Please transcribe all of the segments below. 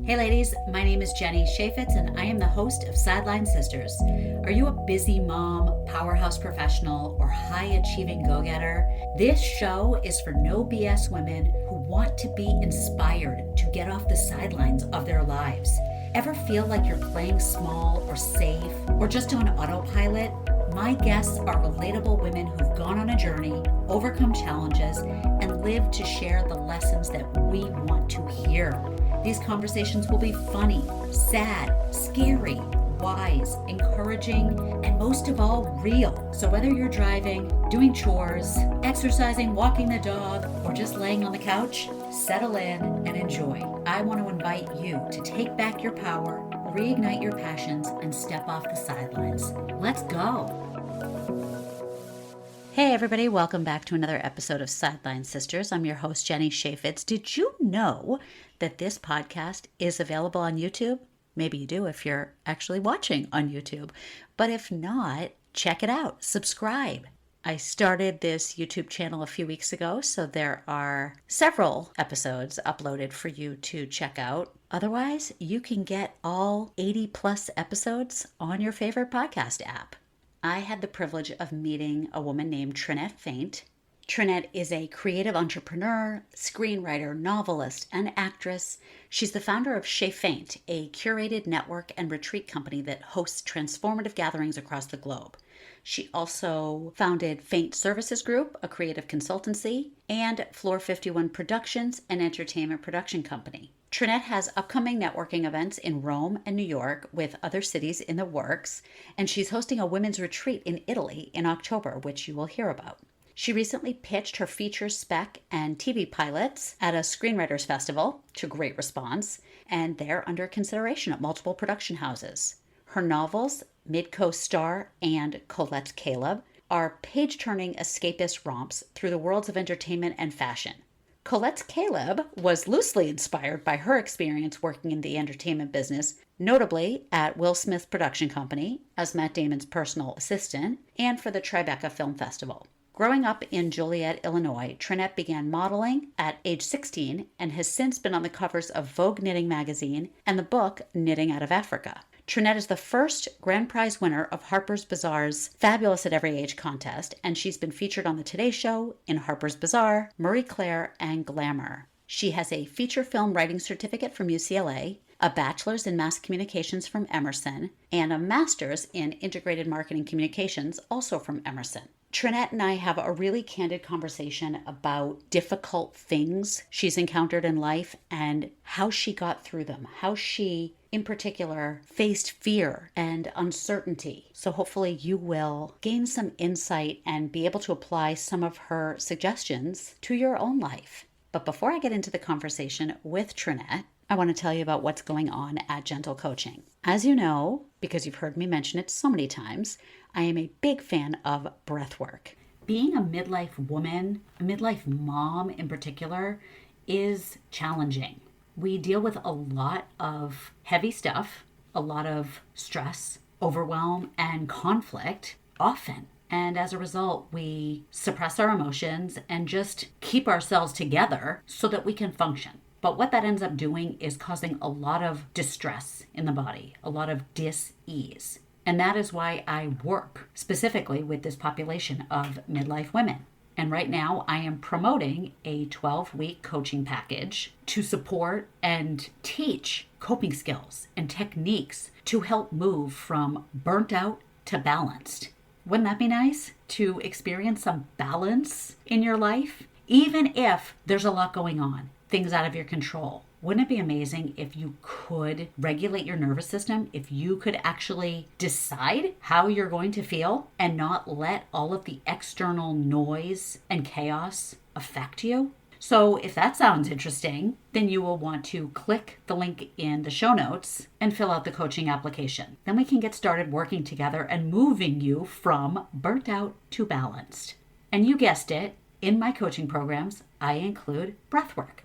Hey ladies, my name is Jenny Chez Faint and I am the host of SIDELINE Sisters. Are you a busy mom, powerhouse professional, or high-achieving go-getter? This show is for no BS women who want to be inspired to get off the sidelines of their lives. Ever feel like you're playing small or safe or just on autopilot? My guests are relatable women who've gone on a journey, overcome challenges, and lived to share the lessons that we want to hear. These conversations will be funny, sad, scary, wise, encouraging, and most of all, real. So whether you're driving, doing chores, exercising, walking the dog, or just laying on the couch, settle in and enjoy. I want to invite you to take back your power, reignite your passions, and step off the sidelines. Let's go. Hey everybody, welcome back to another episode of SIDELINE Sisters. I'm your host, Jenny Chez Faint. Did you know that this podcast is available on YouTube? Maybe you do if you're actually watching on YouTube. But if not, check it out. Subscribe. I started this YouTube channel a few weeks ago, so there are several episodes uploaded for you to check out. Otherwise, you can get all 80 plus episodes on your favorite podcast app. I had the privilege of meeting a woman named Trinette Faint. Trinette is a creative entrepreneur, screenwriter, novelist, and actress. She's the founder of Chez Faint, a curated network and retreat company that hosts transformative gatherings across the globe. She also founded Faint Services Group, a creative consultancy, and Floor 51 Productions, an entertainment production company. Trinette has upcoming networking events in Rome and New York with other cities in the works, and she's hosting a women's retreat in Italy in October, which you will hear about. She recently pitched her feature, spec, and TV pilots at a Screenwriters Festival to great response, and they're under consideration at multiple production houses. Her novels, MidCoast Star and Collette's Caleb, are page-turning escapist romps through the worlds of entertainment and fashion. Collette's Caleb was loosely inspired by her experience working in the entertainment business, notably at Will Smith's production company as Matt Damon's personal assistant and for the Tribeca Film Festival. Growing up in Joliet, Illinois, Trinette began modeling at age 16 and has since been on the covers of Vogue Knitting magazine and the book Knitting Out of Africa. Trinette is the first grand prize winner of Harper's Bazaar's Fabulous at Every Age contest, and she's been featured on The Today Show, in Harper's Bazaar, Marie Claire, and Glamour. She has a feature film writing certificate from UCLA, a bachelor's in mass communications from Emerson, and a master's in integrated marketing communications, also from Emerson. Trinette and I have a really candid conversation about difficult things she's encountered in life and how she got through them, how she, in particular, faced fear and uncertainty. So hopefully you will gain some insight and be able to apply some of her suggestions to your own life. But before I get into the conversation with Trinette, I want to tell you about what's going on at Gentle Coaching. As you know, because you've heard me mention it so many times, I am a big fan of breath work. Being a midlife woman, a midlife mom in particular, is challenging. We deal with a lot of heavy stuff, a lot of stress, overwhelm, and conflict often. And as a result, we suppress our emotions and just keep ourselves together so that we can function. But what that ends up doing is causing a lot of distress in the body, a lot of dis-ease. And that is why I work specifically with this population of midlife women. And right now I am promoting a 12-week coaching package to support and teach coping skills and techniques to help move from burnt out to balanced. Wouldn't that be nice to experience some balance in your life? Even if there's a lot going on, things out of your control. Wouldn't it be amazing if you could regulate your nervous system, if you could actually decide how you're going to feel and not let all of the external noise and chaos affect you? So if that sounds interesting, then you will want to click the link in the show notes and fill out the coaching application. Then we can get started working together and moving you from burnt out to balanced. And you guessed it, in my coaching programs, I include breathwork.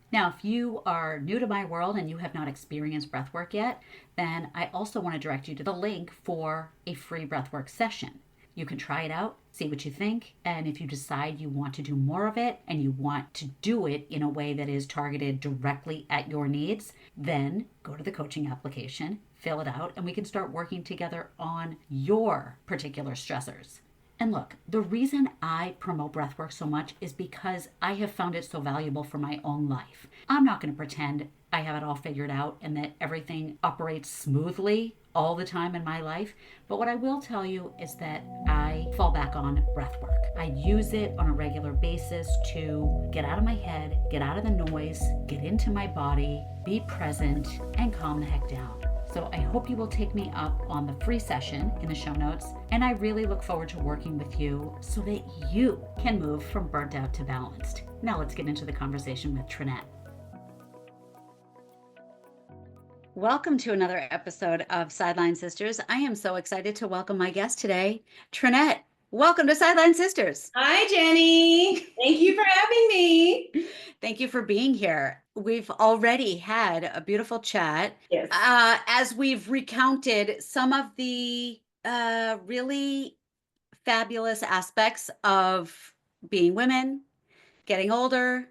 Now, if you are new to my world and you have not experienced breathwork yet, then I also want to direct you to the link for a free breathwork session. You can try it out, see what you think, and if you decide you want to do more of it and you want to do it in a way that is targeted directly at your needs, then go to the coaching application, fill it out, and we can start working together on your particular stressors. And look, the reason I promote breathwork so much is because I have found it so valuable for my own life. I'm not going to pretend I have it all figured out and that everything operates smoothly all the time in my life. But what I will tell you is that I fall back on breathwork. I use it on a regular basis to get out of my head, get out of the noise, get into my body, be present, and calm the heck down. So I hope you will take me up on the free session in the show notes, and I really look forward to working with you so that you can move from burnt out to balanced. Now let's get into the conversation with Trinette. Welcome to another episode of Sideline Sisters. I am so excited to welcome my guest today, Trinette. Welcome to Sideline Sisters. Hi, Jenny. Thank you for having me. Thank you for being here. We've already had a beautiful chat. Yes. As we've recounted some of the really fabulous aspects of being women, getting older,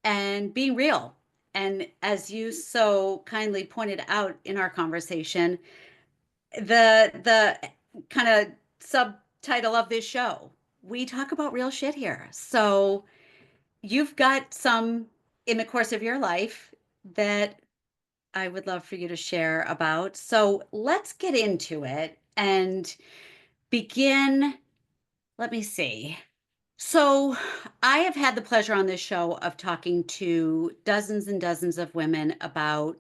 and being real. And as you so kindly pointed out in our conversation, the kind of subtitle of this show, we talk about real shit here. So you've got some in the course of your life that I would love for you to share about. So let's get into it and begin. Let me see. So I have had the pleasure on this show of talking to dozens and dozens of women about,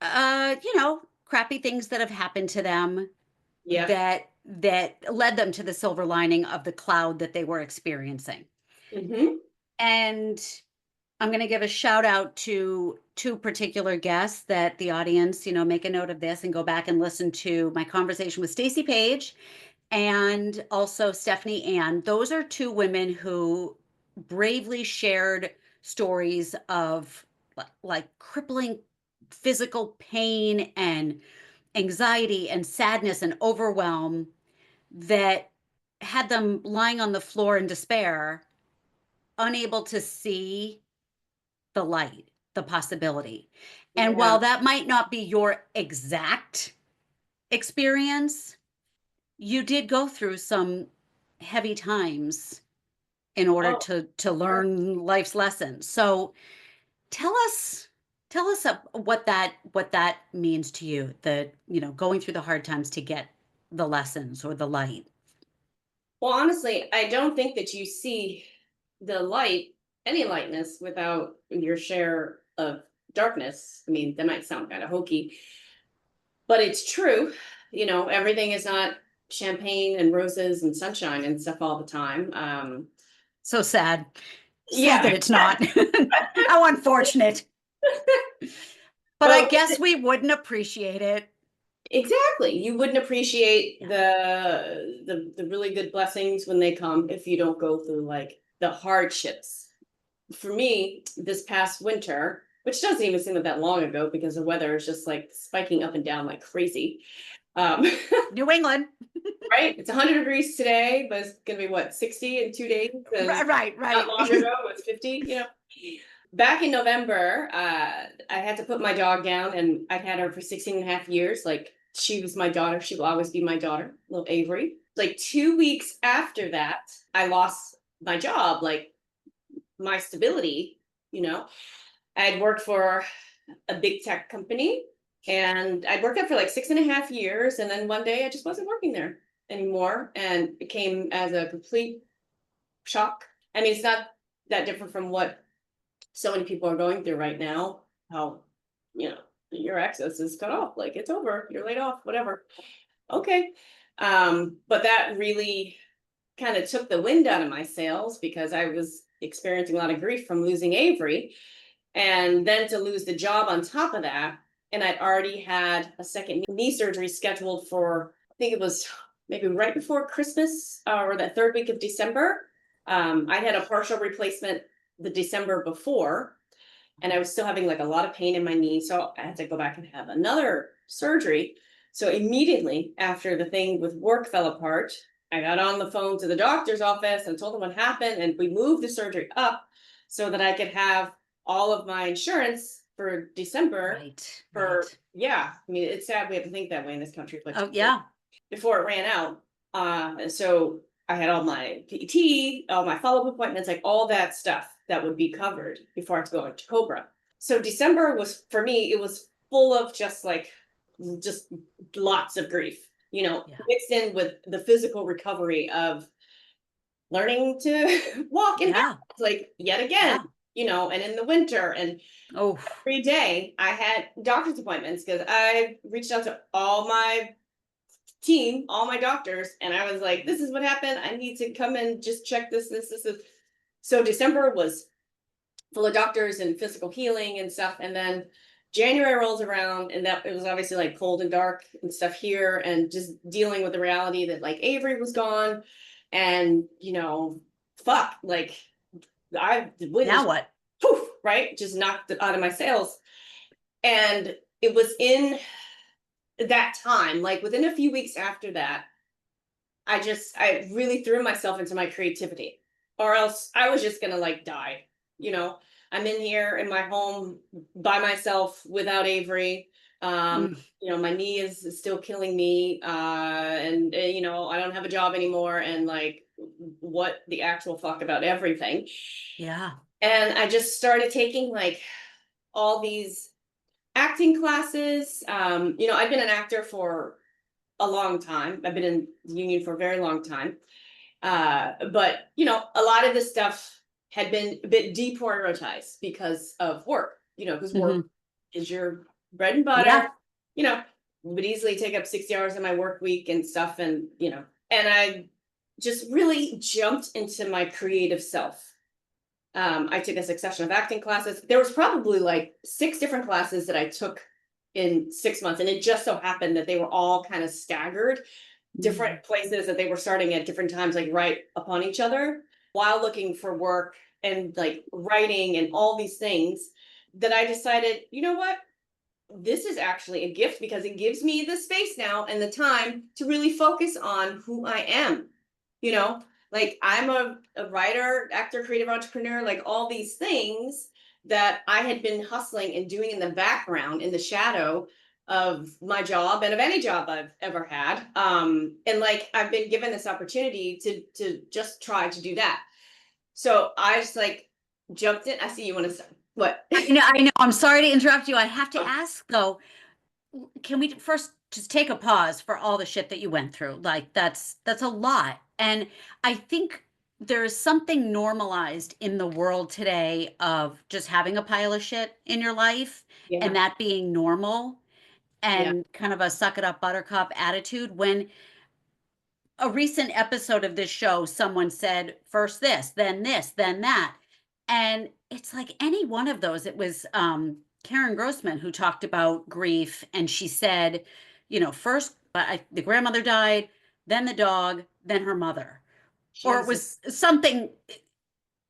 crappy things that have happened to them. Yeah. that led them to the silver lining of the cloud that they were experiencing. Mm-hmm. And I'm going to give a shout out to two particular guests that the audience, make a note of this and go back and listen to my conversation with Stacey Page and also Stephanie Ann. Those are two women who bravely shared stories of like crippling physical pain and anxiety and sadness and overwhelm that had them lying on the floor in despair, unable to see the light, the possibility. And Yeah. while that might not be your exact experience, you did go through some heavy times in order to learn life's lessons. So tell us what that means to you, that going through the hard times to get the lessons or the light. Well, honestly, I don't think that you see the light, any lightness, without your share of darkness. I mean, that might sound kind of hokey, but it's true. Everything is not champagne and roses and sunshine and stuff all the time. So sad. Yeah. Sad that it's not. How unfortunate. But I guess we wouldn't appreciate it. Exactly. You wouldn't appreciate the really good blessings when they come if you don't go through like the hardships. For me, this past winter, which doesn't even seem that long ago because the weather is just like spiking up and down like crazy. New England. Right? It's 100 degrees today, but it's gonna be what, 60 in 2 days? Right. Not long ago, it was 50, Back in November, I had to put my dog down, and I've had her for 16 and a half years. Like, she was my daughter. She will always be my daughter, little Avery. Like 2 weeks after that, I lost my job, like my stability, I had worked for a big tech company, and I'd worked there for like 6.5 years. And then one day I just wasn't working there anymore. And it came as a complete shock. I mean, it's not that different from what so many people are going through right now. How, your access is cut off, like it's over, you're laid off, whatever. Okay. But that really kind of took the wind out of my sails because I was experiencing a lot of grief from losing Avery. And then to lose the job on top of that. And I'd already had a second knee surgery scheduled for, I think it was maybe right before Christmas or that third week of December. I had a partial replacement the December before, and I was still having like a lot of pain in my knee. So I had to go back and have another surgery. So immediately after the thing with work fell apart, I got on the phone to the doctor's office and told them what happened, and we moved the surgery up so that I could have all of my insurance for December. Right. Yeah, I mean, it's sad we have to think that way in this country, but Oh, yeah. before it ran out. And so I had all my PT, all my follow-up appointments, like all that stuff that would be covered before I had to go into Cobra. So December was, for me, it was full of just lots of grief, Yeah. mixed in with the physical recovery of learning to walk and Yeah. like yet again, and in the winter and Oh, every day I had doctor's appointments because I reached out to all my team, all my doctors, and I was like, this is what happened. I need to come and just check this. So December was full of doctors and physical healing and stuff. And then January rolls around, and that it was obviously like cold and dark and stuff here, and just dealing with the reality that like Avery was gone. And fuck, like I now what? poof, right? Just knocked it out of my sails. And it was in that time, like within a few weeks after that, I really threw myself into my creativity, or else I was just gonna like die. I'm in here in my home by myself without Avery. My knee is still killing me. And I don't have a job anymore. And like, what the actual fuck about everything. Yeah. And I just started taking like all these acting classes. I've been an actor for a long time. I've been in the union for a very long time. But a lot of this stuff had been a bit deprioritized because of work, because work is your bread and butter. Would easily take up 60 hours in my work week and stuff. And I just really jumped into my creative self. I took a succession of acting classes. There was probably like 6 different classes that I took in 6 months. And it just so happened that they were all kind of staggered, different places that they were starting at different times, like right upon each other, while looking for work and like writing and all these things, that I decided, you know what? This is actually a gift because it gives me the space now and the time to really focus on who I am. Like I'm a writer, actor, creative entrepreneur, like all these things that I had been hustling and doing in the background, in the shadow of my job and of any job I've ever had. And like I've been given this opportunity to just try to do that. So I just like jumped in. I see you want to start. What? I know. I'm sorry to interrupt you. I have to ask though, can we first just take a pause for all the shit that you went through? Like that's a lot. And I think there's something normalized in the world today of just having a pile of shit in your life Yeah. and that being normal Yeah. and kind of a suck it up buttercup attitude. When a recent episode of this show, someone said, first this, then that. And it's like any one of those. It was Karen Grossman who talked about grief. And she said, first the grandmother died, then the dog, then her mother. Or it was something,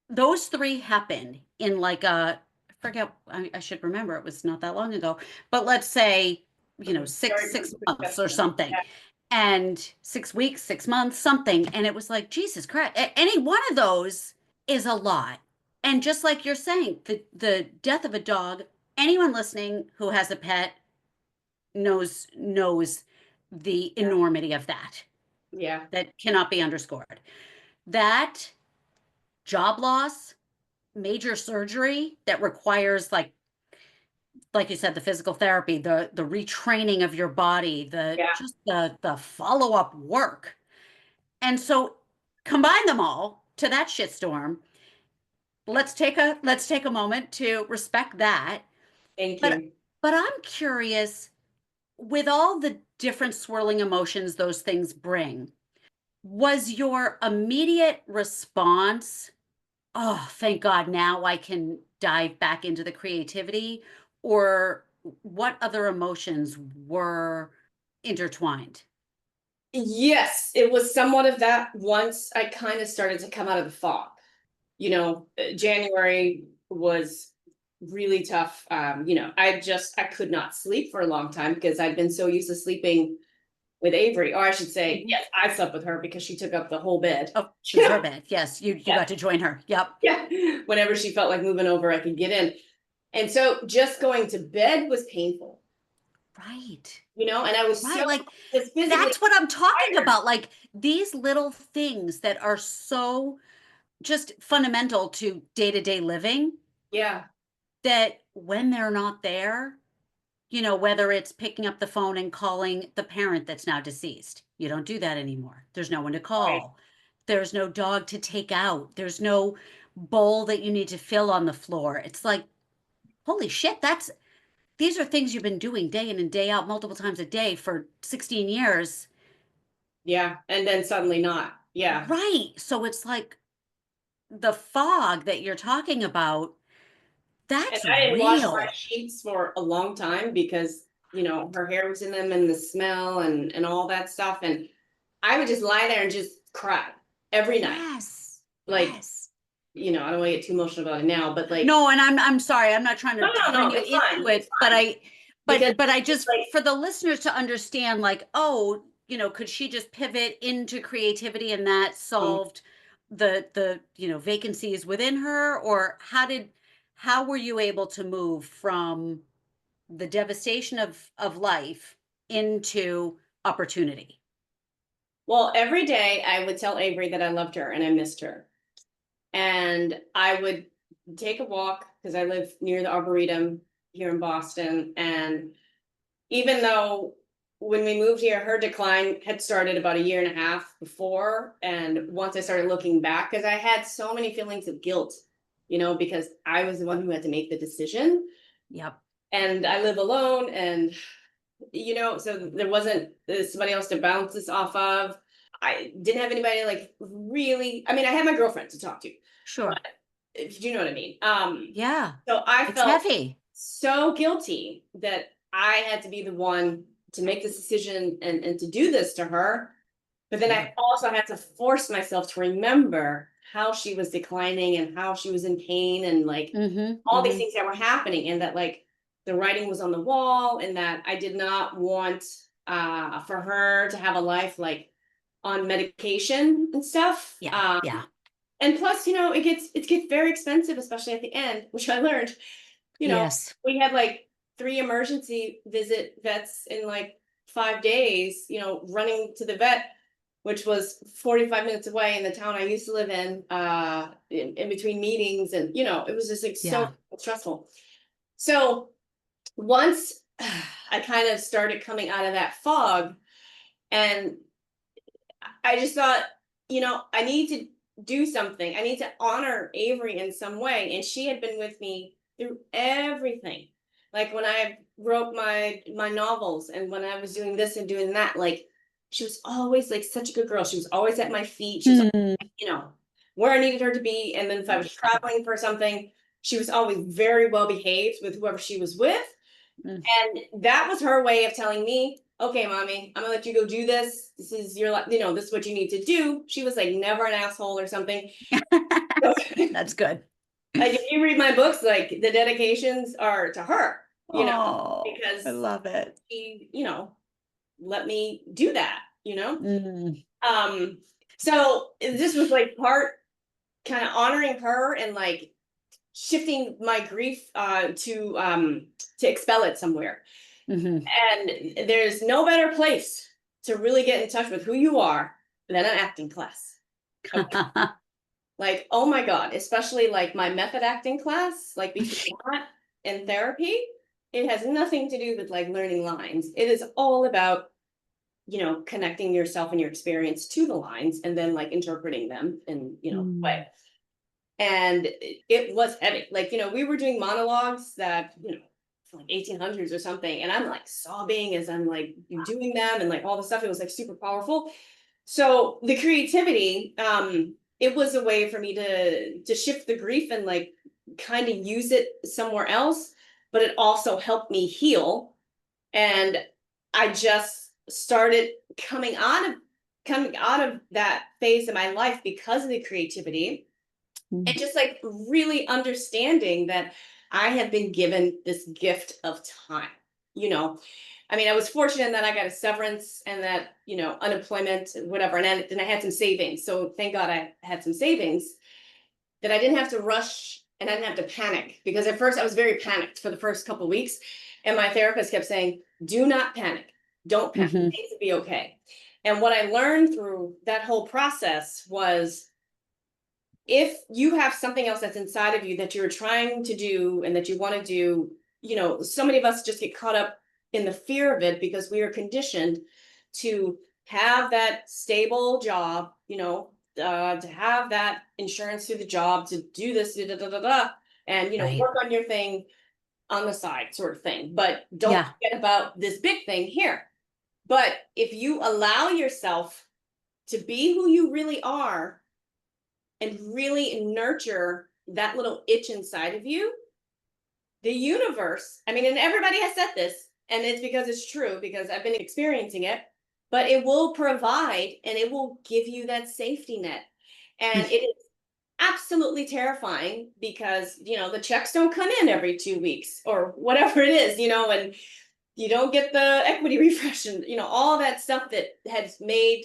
those 3 happened in like I forget, I should remember, it was not that long ago, but let's say, 6 months or something. Yeah. And 6 weeks, 6 months, something. And it was like, Jesus Christ, any one of those is a lot. And just like you're saying, the death of a dog, anyone listening who has a pet knows the enormity of that. Yeah. That cannot be underscored. That job loss, major surgery that requires like you said, the physical therapy, the retraining of your body, just the follow-up work. And so combine them all to that shitstorm. Let's take a moment to respect that. Thank But you. I'm curious, with all the different swirling emotions those things bring, was your immediate response, oh, thank God, now I can dive back into the creativity? Or what other emotions were intertwined? Yes, it was somewhat of that once I kind of started to come out of the fog. January was really tough. I could not sleep for a long time because I'd been so used to sleeping with Avery, or I should say, yes, I slept with her because she took up the whole bed. Oh, it was her bed. Yes, you got to join her. Yep. Yeah. Whenever she felt like moving over, I could get in. And so just going to bed was painful. Right. And I was so Like just physically that's what I'm talking tired. about. Like these little things that are so just fundamental to day-to-day living Yeah. that when they're not there, whether it's picking up the phone and calling the parent that's now deceased, you don't do that anymore. There's no one to Right. call. There's no dog to take out. There's no bowl that you need to fill on the floor. It's like, holy shit, these are things you've been doing day in and day out multiple times a day for 16 years. Yeah. And then suddenly not. Yeah. Right. So it's like the fog that you're talking about, And that's I didn't wash my real. sheets for a long time because, her hair was in them and the smell and all that stuff. And I would just lie there and just cry every night. Yes. Like, Yes. I don't want to get too emotional about it now, but like, No, and I'm sorry. I'm not trying to bring you it's fine. into it, It's fine. Because but I it's just like, for the listeners to understand, like, oh, could she just pivot into creativity and that solved the vacancies within her, or how were you able to move from the devastation of life into opportunity? well, every day I would tell Avery that I loved her and I missed her. And I would take a walk because I live near the Arboretum here in Boston. And even though when we moved here, her decline had started about a year and a half before. And once I started looking back, because I had so many feelings of guilt, because I was the one who had to make the decision. Yep. And I live alone and so there wasn't somebody else to bounce this off of. I didn't have anybody like really. I mean, I had my girlfriend to talk to, Sure. but if you know what I mean. Yeah. So I It's felt heavy. so guilty that I had to be the one to make this decision and to do this to her. But then I also had to force myself to remember how she was declining and how she was in pain and like all these things that were happening, and that like the writing was on the wall, and that I did not want for her to have a life like on medication and stuff. Yeah. Yeah. And plus, it gets very expensive, especially at the end, which I learned. Yes. We had like 3 emergency vets in like 5 days, running to the vet, which was 45 minutes away in the town I used to live in between meetings. And, it was just like so stressful. So once I kind of started coming out of that fog, and I just thought, I need to do something. I need to honor Avery in some way. And she had been with me through everything. Like when I wrote my novels and when I was doing this and doing that, like she was always like such a good girl. She was always at my feet. She was, where I needed her to be. And then if I was traveling for something, she was always very well behaved with whoever she was with. And that was her way of telling me, okay, mommy, I'm gonna let you go do this. This is your, this is what you need to do. She was like never an asshole or something. That's good. Like if you read my books, like the dedications are to her, because I love it. she, let me do that, Mm. So this was like part kind of honoring her and like shifting my grief to expel it somewhere. And there's no better place to really get in touch with who you are than an acting class. Okay. Like, oh my God, especially like my method acting class, like between that and therapy, it has nothing to do with like learning lines. It is all about, connecting yourself and your experience to the lines and then like interpreting them in, way. And it was heavy. Like, we were doing monologues that, like 1800s or something. And I'm like sobbing as I'm like doing them and like all the stuff. It was like super powerful. So the creativity, it was a way for me to shift the grief and like kind of use it somewhere else, but it also helped me heal. And I just started coming out of that phase of my life because of the creativity. And just like really understanding that I have been given this gift of time. you know, I mean, I was fortunate that I got a severance and that, you know, unemployment, whatever. And I had some savings. So thank God I had some savings that I didn't have to rush and I didn't have to panic, because at first I was very panicked for the first couple of weeks. And my therapist kept saying, do not panic. Don't panic. Hmm. Things will be okay. And what I learned through that whole process was, if you have something else that's inside of you that you're trying to do and that you want to do, you know, so many of us just get caught up in the fear of it because we are conditioned to have that stable job, you know, to have that insurance through the job, to do this, da, da, da, da, da, and, you know, Right. work on your thing on the side, sort of thing. But don't Yeah. forget about this big thing here. But if you allow yourself to be who you really are and really nurture that little itch inside of you, the universe, I mean, and everybody has said this, and it's because it's true, because I've been experiencing it, but it will provide and it will give you that safety net. And it is absolutely terrifying because, you know, the checks don't come in every 2 weeks or whatever it is, you know, and you don't get the equity refresh and, you know, all that stuff that has made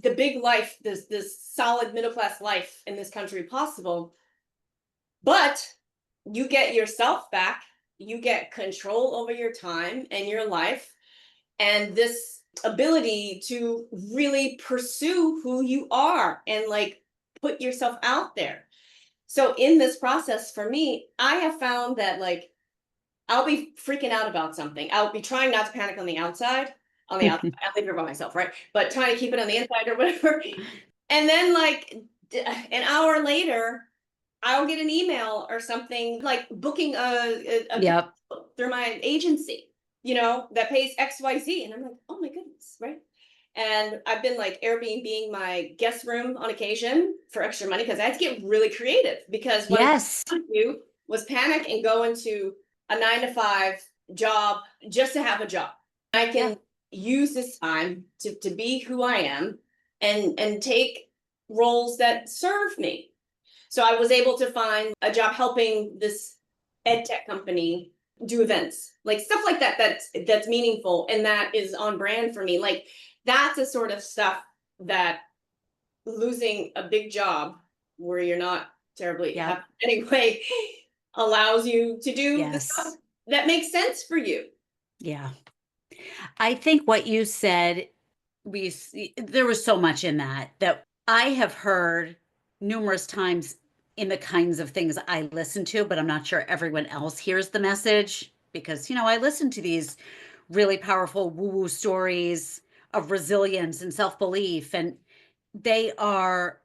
the big life, this solid middle class life in this country possible. But you get yourself back, you get control over your time and your life, and this ability to really pursue who you are and like put yourself out there. So in this process for me, I have found that like I'll be freaking out about something. I'll be trying not to panic on the outside. On the outside, I'll leave it by myself, right? But trying to keep it on the inside or whatever. And then like an hour later, I'll get an email or something like booking a Yep. through my agency, you know, that pays XYZ. And I'm like, oh my goodness, right? And I've been like Airbnb my guest room on occasion for extra money because I had to get really creative, because what I Yes. didn't do was panic and go into a 9 to 5 job just to have a job. I Yeah. can use this time to be who I am and take roles that serve me. So I was able to find a job helping this ed tech company do events, like stuff like that. That's meaningful and that is on brand for me. Like that's the sort of stuff that losing a big job where you're not terribly Yep. happy anyway allows you to do the stuff Yes. that makes sense for you. Yeah. I think what you said, there was so much in that I have heard numerous times in the kinds of things I listen to, but I'm not sure everyone else hears the message because, you know, I listen to these really powerful woo-woo stories of resilience and self-belief, and they are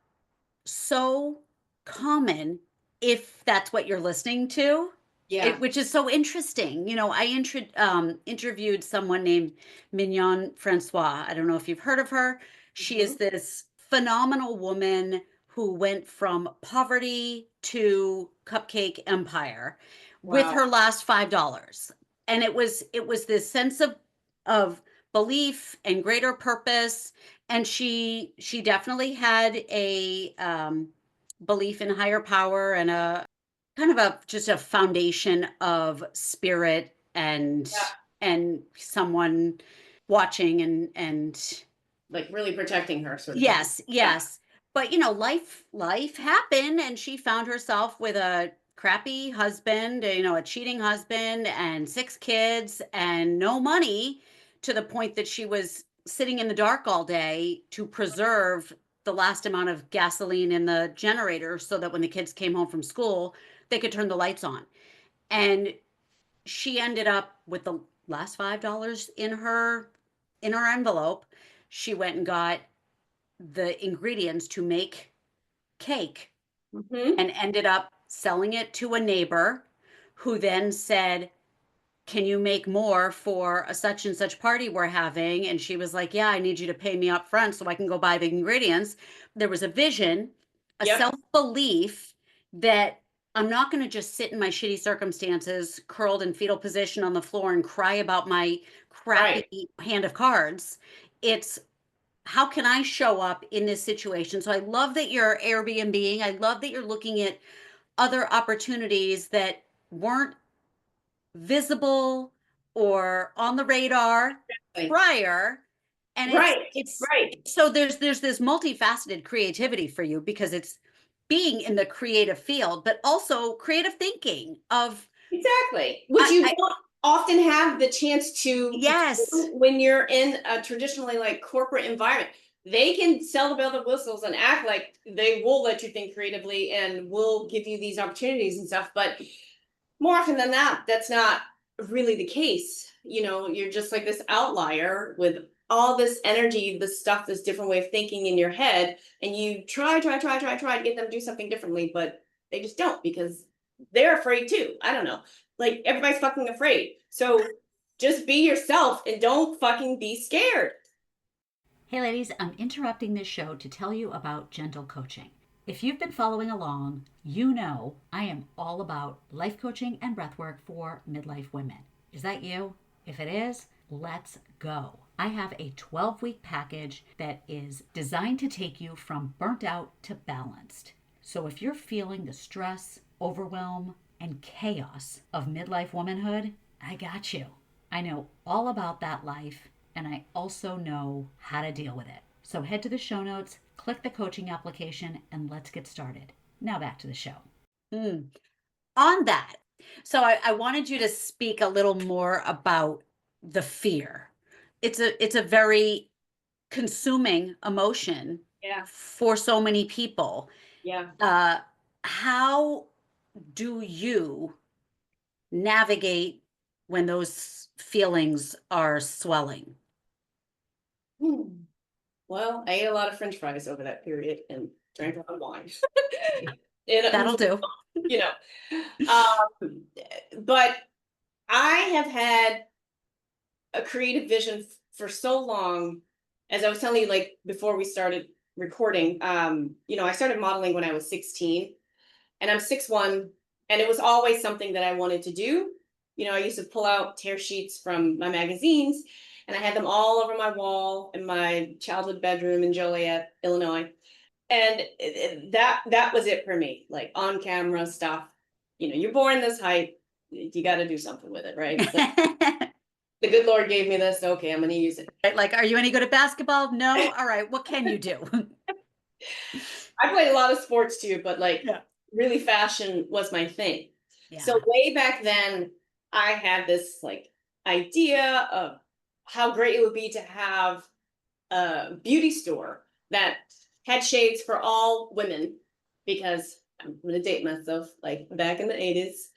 so common if that's what you're listening to. Yeah. Which is so interesting. You know, I interviewed someone named Mignon Francois. I don't know if you've heard of her. She is Mhm. this phenomenal woman who went from poverty to cupcake empire with Wow. her last $5. And it was this sense of belief and greater purpose. And she definitely had a belief in higher power and a kind of a just a foundation of spirit Yeah. and someone watching and Like really protecting her, sort of thing. yes, Yeah. yes. But you know, life happened and she found herself with a crappy husband, you know, a cheating husband and 6 kids and no money, to the point that she was sitting in the dark all day to preserve the last amount of gasoline in the generator so that when the kids came home from school, they could turn the lights on. And she ended up with the last $5 in her envelope. She went and got the ingredients to make cake Hmm. and ended up selling it to a neighbor who then said, can you make more for a such and such party we're having? And she was like, yeah, I need you to pay me up front so I can go buy the ingredients. There was a vision, a Yep. self-belief that I'm not going to just sit in my shitty circumstances, curled in fetal position on the floor and cry about my crappy Right. hand of cards. It's how can I show up in this situation? So I love that you're Airbnb. I love that you're looking at other opportunities that weren't visible or on the radar prior. And it's right. so there's this multifaceted creativity for you, because it's being in the creative field, but also creative thinking of Exactly. Which you I don't often have the chance to yes. do when you're in a traditionally like corporate environment. They can sell the bell of whistles and act like they will let you think creatively and will give you these opportunities and stuff. But more often than not, that's not really the case. You know, you're just like this outlier with all this energy, this stuff, this different way of thinking in your head, and you try to get them to do something differently, but they just don't because they're afraid too. I don't know. Like everybody's fucking afraid. So just be yourself and don't fucking be scared. Hey ladies, I'm interrupting this show to tell you about Gentle Coaching. If you've been following along, you know I am all about life coaching and breathwork for midlife women. Is that you? If it is, let's go. I have a 12-week package that is designed to take you from burnt out to balanced. So if you're feeling the stress, overwhelm, and chaos of midlife womanhood, I got you. I know all about that life, and I also know how to deal with it. So head to the show notes, click the coaching application, and let's get started. Now back to the show. On that, so I wanted you to speak a little more about the fear. It's a very consuming emotion Yeah. for so many people. Yeah. How do you navigate when those feelings are swelling? Well, I ate a lot of French fries over that period and drank a lot of wine. And That'll do. you know, but I have had a creative vision for so long. As I was telling you, like before we started recording, I started modeling when I was 16, and I'm 6'1", and it was always something that I wanted to do. You know, I used to pull out tear sheets from my magazines, and I had them all over my wall in my childhood bedroom in Joliet, Illinois. And that was it for me, like on camera stuff. You know, you're born this height, you got to do something with it, right? The good Lord gave me this. Okay, I'm going to use it. Like, are you any good at basketball? No. All right. What can you do? I played a lot of sports too, but like Yeah. really fashion was my thing. Yeah. So way back then, I had this like idea of how great it would be to have a beauty store that had shades for all women, because I'm going to date myself, like back in the 80s.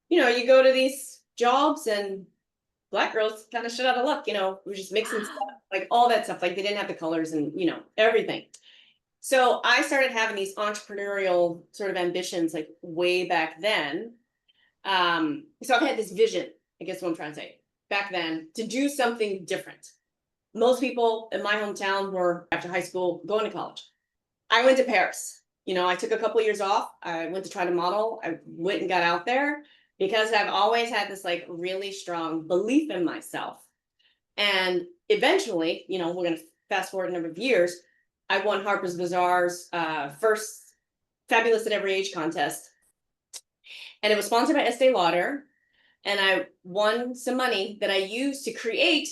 You know, you go to these jobs and Black girls kind of shit out of luck, we're just mixing stuff, like all that stuff. Like they didn't have the colors and, everything. So I started having these entrepreneurial sort of ambitions like way back then. So I've had this vision, I guess what I'm trying to say, back then to do something different. Most people in my hometown were after high school going to college. I went to Paris. I took a couple of years off. I went to try to model. I went and got out there because I've always had this like really strong belief in myself. And eventually, we're going to fast forward a number of years. I won Harper's Bazaar's first Fabulous at Every Age contest. And it was sponsored by Estee Lauder. And I won some money that I used to create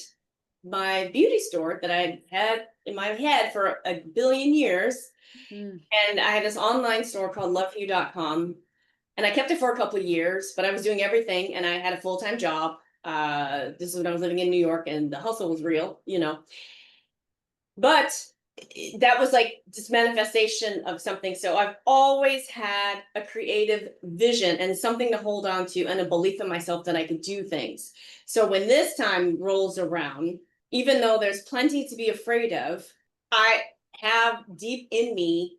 my beauty store that I had in my head for a billion years. And I had this online store called loveyou.com. And I kept it for a couple of years, but I was doing everything and I had a full-time job. This is when I was living in New York and the hustle was real, But that was like this manifestation of something. So I've always had a creative vision and something to hold on to and a belief in myself that I could do things. So when this time rolls around, even though there's plenty to be afraid of, I have deep in me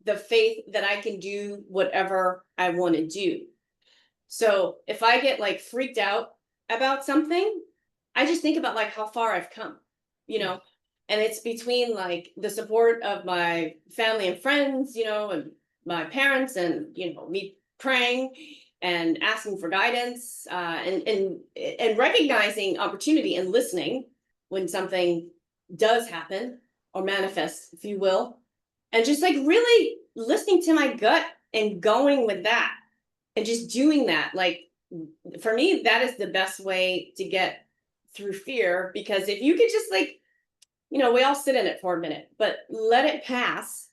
the faith that I can do whatever I want to do. So if I get like freaked out about something, I just think about like how far I've come, and it's between like the support of my family and friends, and my parents and, me praying and asking for guidance, and recognizing opportunity and listening when something does happen or manifest, if you will, and just like really listening to my gut and going with that and just doing that. Like for me, that is the best way to get through fear, because if you could just like, we all sit in it for a minute, but let it pass,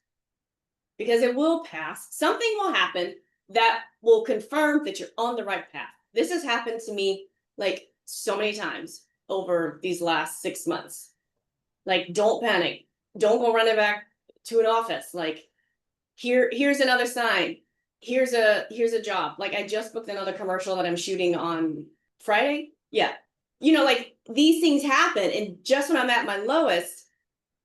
because it will pass. Something will happen that will confirm that you're on the right path. This has happened to me like so many times over these last 6 months. Like, don't panic. Don't go running back to an office. Like, here's another sign. Here's a job. Like, I just booked another commercial that I'm shooting on Friday. Yeah. Like, these things happen. And just when I'm at my lowest,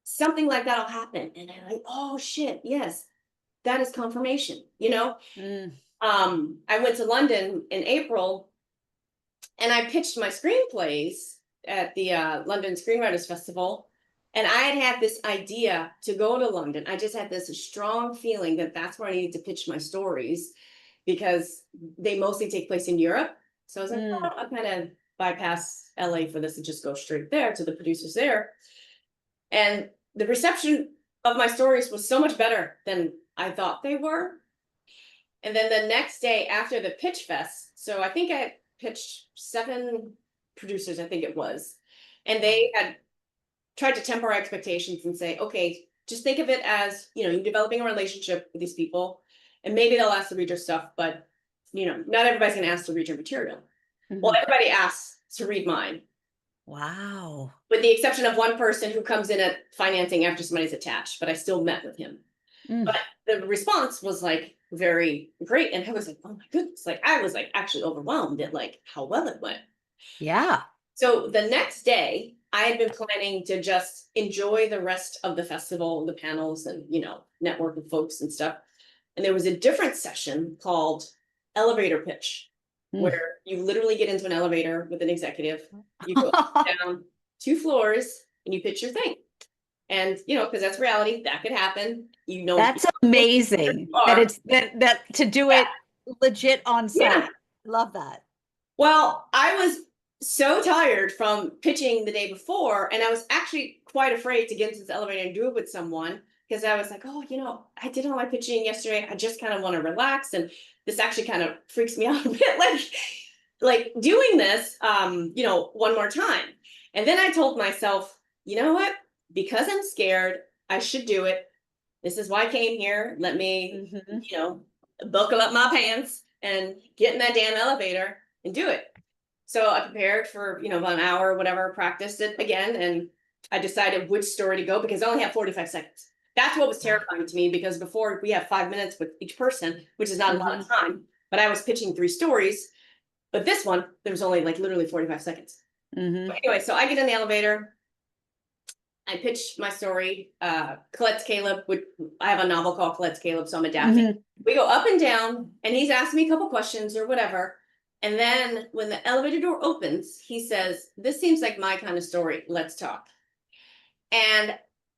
something like that'll happen. And I'm like, oh shit, yes, that is confirmation, Mm. I went to London in April and I pitched my screenplays at the London Screenwriters Festival. And I had this idea to go to London. I just had this strong feeling that that's where I needed to pitch my stories, because they mostly take place in Europe. So I was like, oh, I'll kind of bypass LA for this and just go straight there to the producers there. And the reception of my stories was so much better than I thought they were. And then the next day after the pitch fest, so I think I pitched 7 producers, I think it was, and they had tried to temper expectations and say, okay, just think of it as, you're developing a relationship with these people, and maybe they'll ask to read your stuff, but, not everybody's going to ask to read your material. Mm-hmm. Well, everybody asks to read mine. Wow. With the exception of one person who comes in at financing after somebody's attached, but I still met with him. But the response was like very great. And I was like, oh my goodness. Like, I was like actually overwhelmed at like how well it went. Yeah. So the next day I had been planning to just enjoy the rest of the festival, the panels, and, network with folks and stuff. And there was a different session called elevator pitch, where you literally get into an elevator with an executive, you go down 2 floors and you pitch your thing. And, because that's reality, that could happen. That's amazing that it's that to do it legit on site. Yeah. Love that. Well, I was so tired from pitching the day before, and I was actually quite afraid to get into this elevator and do it with someone, because I was like, oh, I did all my pitching yesterday. I just kind of want to relax. And this actually kind of freaks me out a bit, like doing this, one more time. And then I told myself, you know what? Because I'm scared, I should do it. This is why I came here. Let me, buckle up my pants and get in that damn elevator and do it. So I prepared for, about an hour or whatever, practiced it again. And I decided which story to go, because I only have 45 seconds. That's what was terrifying to me, because before we have 5 minutes with each person, which is not a lot of time, but I was pitching 3 stories. But this one, there was only like literally 45 seconds. Anyway, so I get in the elevator. I pitched my story, Collette's Caleb, which I have a novel called Collette's Caleb, so I'm adapting. We go up and down, and he's asking me a couple questions or whatever. And then when the elevator door opens, he says, this seems like my kind of story. Let's talk. And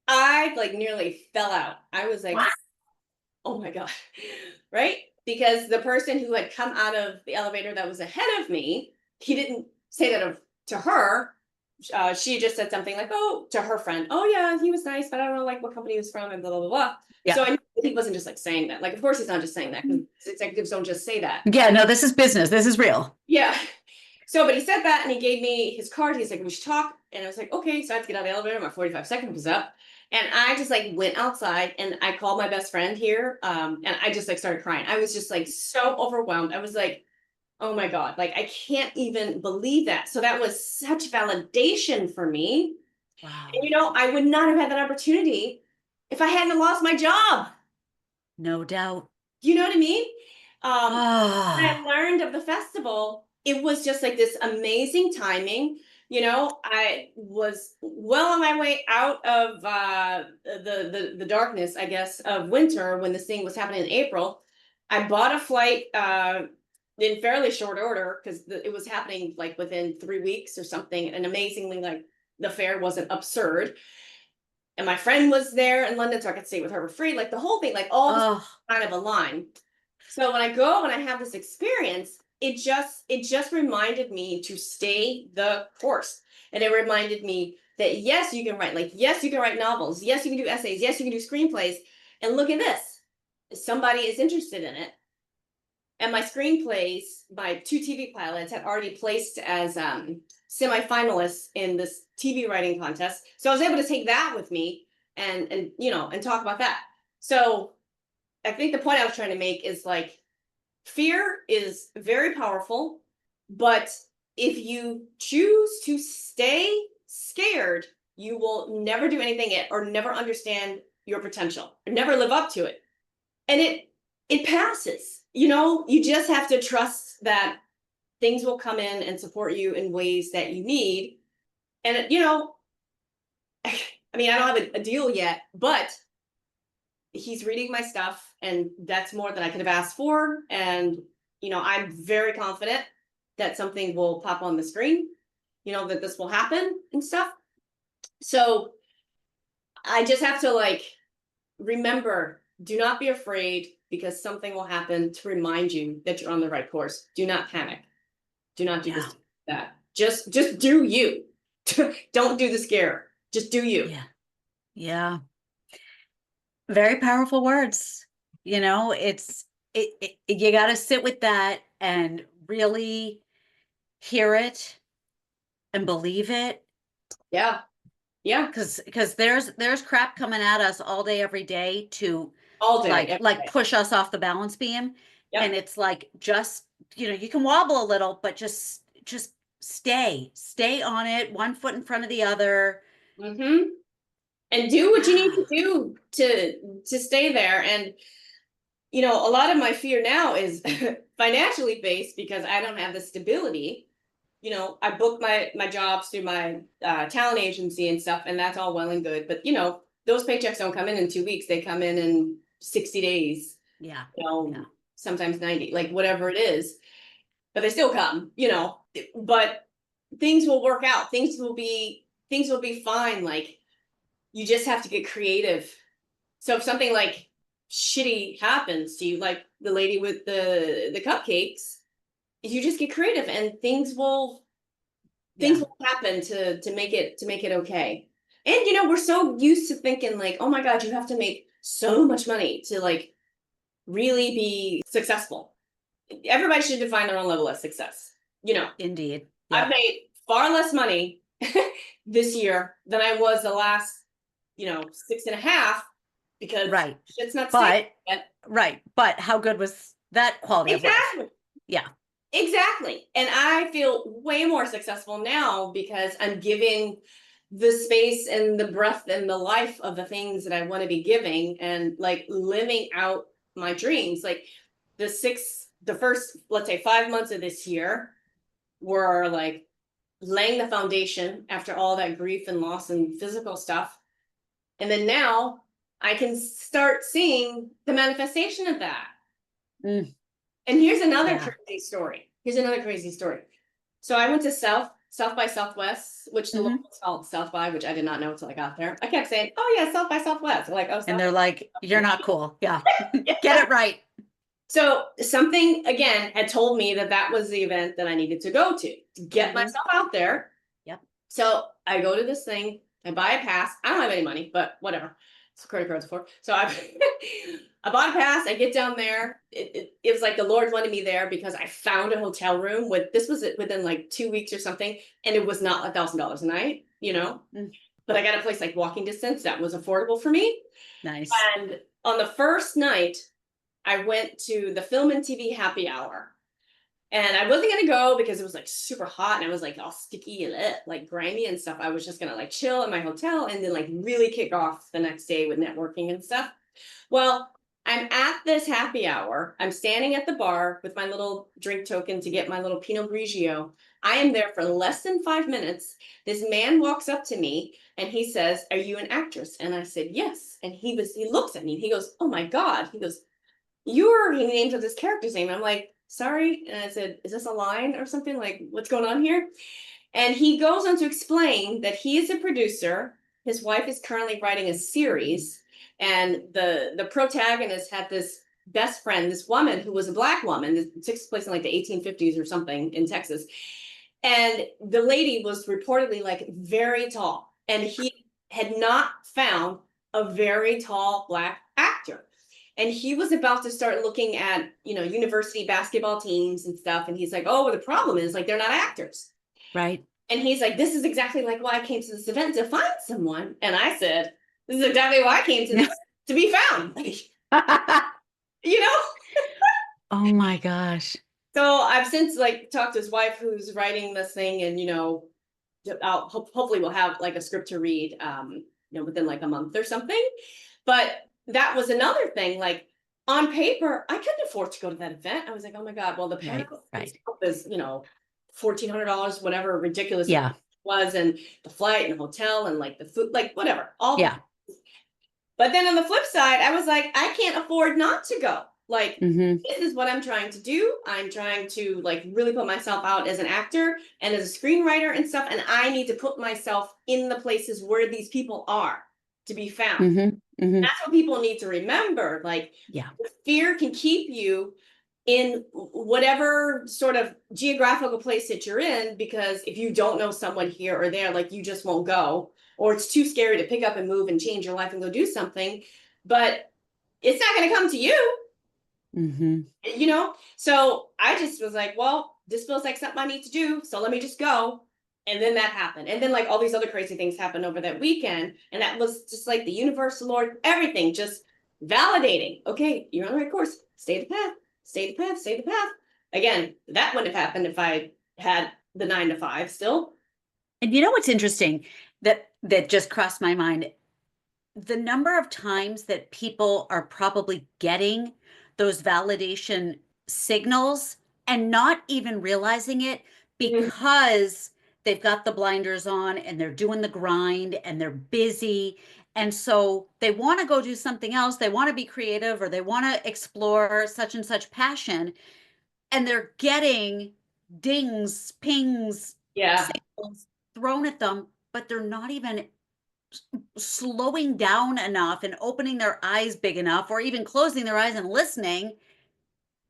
I like nearly fell out. I was like, oh my God, right? Because the person who had come out of the elevator that was ahead of me, he didn't say that to her. She just said something like, oh, to her friend, oh yeah, he was nice, but I don't know like what company he was from, and blah, blah, blah, blah. Yeah. So I knew he wasn't just like saying that. Like, of course he's not just saying that, because executives don't just say that. Yeah, no, this is business. This is real. Yeah. So, but he said that, and he gave me his card. He's like, we should talk. And I was like, okay. So I had to get out of the elevator. My 45 seconds was up. And I just like went outside, and I called my best friend here. And I just like started crying. I was just like so overwhelmed. I was like, oh my God, like I can't even believe that. So that was such validation for me. Wow. And I would not have had that opportunity if I hadn't lost my job. No doubt. You know what I mean? When I learned of the festival, it was just like this amazing timing. I was well on my way out of the darkness, I guess, of winter when this thing was happening in April. I bought a flight in fairly short order, because it was happening like within 3 weeks or something. And amazingly, like the fare wasn't absurd. And my friend was there in London, so I could stay with her for free. Like the whole thing, like all this kind of aligned. So when I go and I have this experience, it just reminded me to stay the course. And it reminded me that yes, you can write, like, yes, you can write novels. Yes, you can do essays. Yes, you can do screenplays. And look at this. Somebody is interested in it. And my screenplays, my 2 TV pilots had already placed as semifinalists in this TV writing contest. So I was able to take that with me and you know, and talk about that. So I think the point I was trying to make is like, fear is very powerful, but if you choose to stay scared, you will never do anything or never understand your potential, or never live up to it. And it passes. You know, you just have to trust that things will come in and support you in ways that you need. And you know, I mean, I don't have a deal yet, but he's reading my stuff, and that's more than I could have asked for. And you know, I'm very confident that something will pop on the screen, you know, that this will happen and stuff. So I just have to like remember, do not be afraid, because something will happen to remind you that you're on the right course. Do not panic. Do not do this, that. Just do you. Don't do the scare. Just do you. Yeah. Yeah. Very powerful words. You know, you got to sit with that and really hear it and believe it. Yeah. Yeah. Because there's crap coming at us all day, every day to All day. like push us off the balance beam. Yep. And it's like, just, you know, you can wobble a little, but just stay on it, one foot in front of the other. Mm-hmm. And do what you need to do to stay there. And you know, a lot of my fear now is financially based, because I don't have the stability. You know, I book my jobs through my talent agency and stuff, and that's all well and good. But you know, those paychecks don't come in 2 weeks. They come in 60 days. Yeah. You know, Yeah. sometimes 90, like whatever it is. But they still come, you know. But things will work out. Things will be fine. Like, you just have to get creative. So if something like shitty happens to you, like the lady with the cupcakes, you just get creative, and things will happen to make it okay. And you know, we're so used to thinking like, oh my god, you have to make so much money to like really be successful. Everybody should define their own level of success. You know, Indeed. I've made far less money this year than I was the last, you know, 6.5, because shit's not stable yet. Right. But how good was that quality of life? Yeah. Exactly. And I feel way more successful now because I'm giving the space and the breath and the life of the things that I want to be giving, and like living out my dreams. Like the first, let's say 5 months of this year were like laying the foundation after all that grief and loss and physical stuff. And then now I can start seeing the manifestation of that. Mm. And here's another crazy story. So I went to South by Southwest, which the locals call South by, which I did not know until I got there. I kept saying, oh yeah, South by Southwest. They're like, oh, and they're like, you're not cool. Yeah. Get it right. So something, again, had told me that was the event that I needed to go to get myself out there. Yep. So I go to this thing, I buy a pass. I don't have any money, but whatever. It's credit cards for. So I bought a pass. I get down there. It was like the Lord wanted me there because I found a hotel room this was within like 2 weeks or something, and it was not $1,000 a night, you know. But I got a place like walking distance that was affordable for me. Nice. And on the first night, I went to the film and TV happy hour. And I wasn't going to go because it was like super hot and I was like all sticky and like grimy and stuff. I was just going to like chill in my hotel and then like really kick off the next day with networking and stuff. Well, I'm at this happy hour. I'm standing at the bar with my little drink token to get my little Pinot Grigio. I am there for less than 5 minutes. This man walks up to me and he says, "Are you an actress?" And I said, "Yes." And he looks at me and he goes, "Oh my God." He goes, he names of this character's name. I'm like, "Sorry." And I said, "Is this a line or something? Like, what's going on here?" And he goes on to explain that he is a producer. His wife is currently writing a series. And the protagonist had this best friend, this woman who was a Black woman. It takes place in like the 1850s or something in Texas. And the lady was reportedly like very tall. And he had not found a very tall Black actor. And he was about to start looking at, university basketball teams and stuff. And he's like, oh, well, the problem is like, they're not actors. Right. And he's like, this is exactly like why I came to this event, to find someone. And I said, this is exactly why I came to this, to be found. You know? Oh my gosh. So I've since like talked to his wife who's writing this thing, and hopefully we'll have like a script to read within like a month or something. But that was another thing, like on paper, I couldn't afford to go to that event. I was like, oh my God, well, the pass is, $1,400, whatever ridiculous Yeah. it was, and the flight and the hotel and like the food, like whatever. But then on the flip side, I was like, I can't afford not to go. Like, this is what I'm trying to do. I'm trying to like really put myself out as an actor and as a screenwriter and stuff. And I need to put myself in the places where these people are to be found. That's what people need to remember. Like, fear can keep you in whatever sort of geographical place that you're in, because if you don't know someone here or there, like you just won't go, or it's too scary to pick up and move and change your life and go do something. But it's not going to come to you. So I just was like, well, this feels like something I need to do, so let me just go. And then that happened, and then like all these other crazy things happened over that weekend, and that was just like the universe, the Lord, everything just validating. Okay, you're on the right course. Stay the path. Stay the path. Stay the path. Again, that wouldn't have happened if I had the 9 to 5 still. And you know what's interesting that just crossed my mind? The number of times that people are probably getting those validation signals and not even realizing it, because they've got the blinders on and they're doing the grind and they're busy. And so they want to go do something else. They want to be creative, or they want to explore such and such passion. And they're getting dings, pings, signals thrown at them, but they're not even slowing down enough and opening their eyes big enough, or even closing their eyes and listening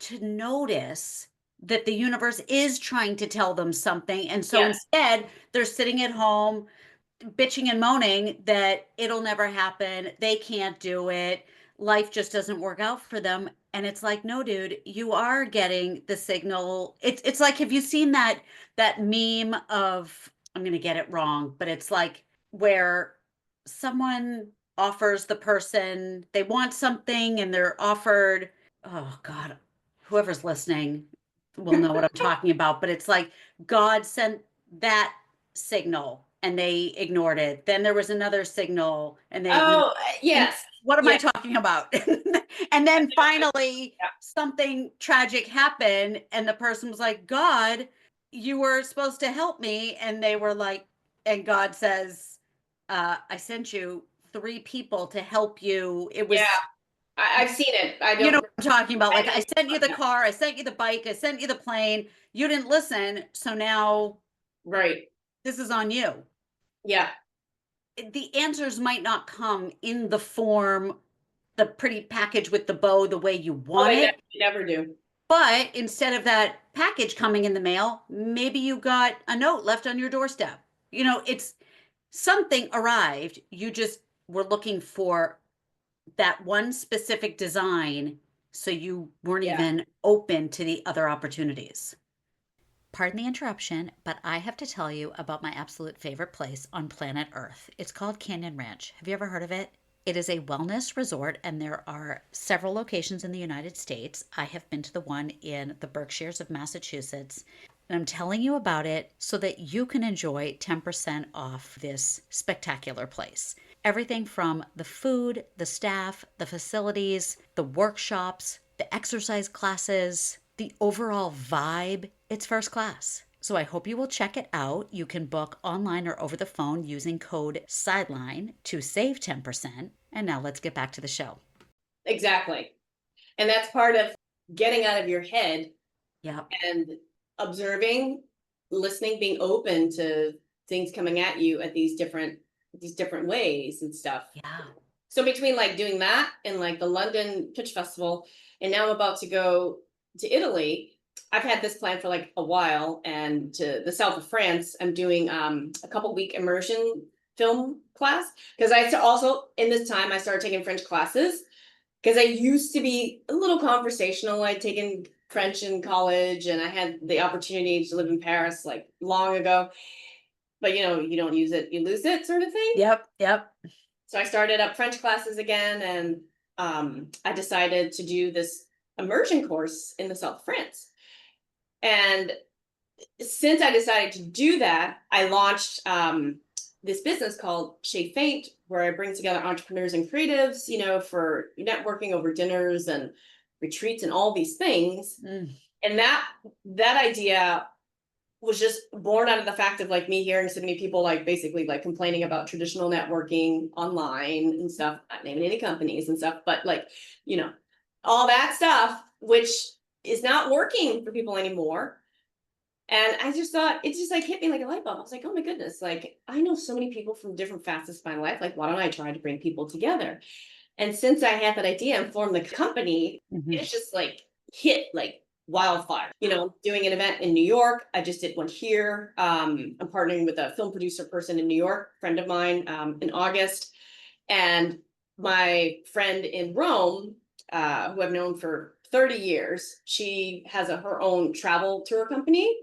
to notice that the universe is trying to tell them something. And so instead, they're sitting at home bitching and moaning that it'll never happen, they can't do it, life just doesn't work out for them. And it's like, no, dude, you are getting the signal. It's like, have you seen that meme of, I'm gonna get it wrong, but it's like where someone offers the person, they want something and they're offered, oh God, whoever's listening will know what I'm talking about, but it's like God sent that signal and they ignored it. Then there was another signal and they ignored it. Yes. And what am I talking about? And then finally something tragic happened and the person was like, God, you were supposed to help me. And they were like, and God says, I sent you 3 people to help you. It was, I've seen it. I don't, you know what I'm talking about. Like, I sent you the car, I sent you the bike, I sent you the plane. You didn't listen. So now, this is on you. The answers might not come in the form, the pretty package with the bow, the way you want it. Never do. But instead of that package coming in the mail, maybe you got a note left on your doorstep. It's something arrived. You just were looking for that one specific design, so you weren't even open to the other opportunities. Pardon the interruption, but I have to tell you about my absolute favorite place on planet Earth. It's called Canyon Ranch. Have you ever heard of it? It is a wellness resort, and there are several locations in the United States. I have been to the one in the Berkshires of Massachusetts, and I'm telling you about it so that you can enjoy 10% off this spectacular place. Everything from the food, the staff, the facilities, the workshops, the exercise classes, the overall vibe, it's first class. So I hope you will check it out. You can book online or over the phone using code SIDELINE to save 10%. And now let's get back to the show. Exactly. And that's part of getting out of your head and observing, listening, being open to things coming at you at these different ways and stuff. So between like doing that and like the London Pitch Festival, and now I'm about to go to Italy. I've had this plan for like a while, and to the south of France, I'm doing a couple week immersion film class, because I also in this time I started taking French classes, because I used to be a little conversational. I'd taken French in college and I had the opportunity to live in Paris like long ago. But you know, you don't use it, you lose it sort of thing. Yep. Yep. So I started up French classes again, and I decided to do this immersion course in the south of France. And since I decided to do that, I launched this business called Chez Faint, where I bring together entrepreneurs and creatives, you know, for networking over dinners and retreats and all these things. And that idea was just born out of the fact of like me hearing so many people like basically like complaining about traditional networking online and stuff, not naming any companies and stuff, but like, you know, all that stuff, which is not working for people anymore. And I just thought, it just like hit me like a light bulb. I was like, oh my goodness, like I know so many people from different facets of my life. Like, why don't I try to bring people together? And since I had that idea and formed the company, it's just like hit like wildfire. You know, doing an event in New York. I just did one here. I'm partnering with a film producer person in New York, friend of mine, in August. And my friend in Rome, who I've known for 30 years, she has her own travel tour company.